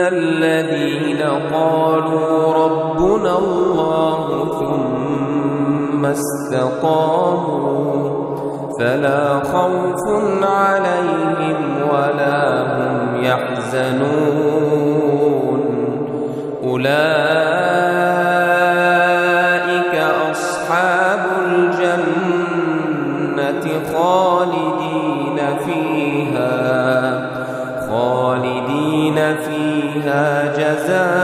الذين قالوا ربنا الله ثم استقاموا فلا خوف عليهم ولا هم يحزنون أولئك أصحاب الجنة خالدين فيها جزاء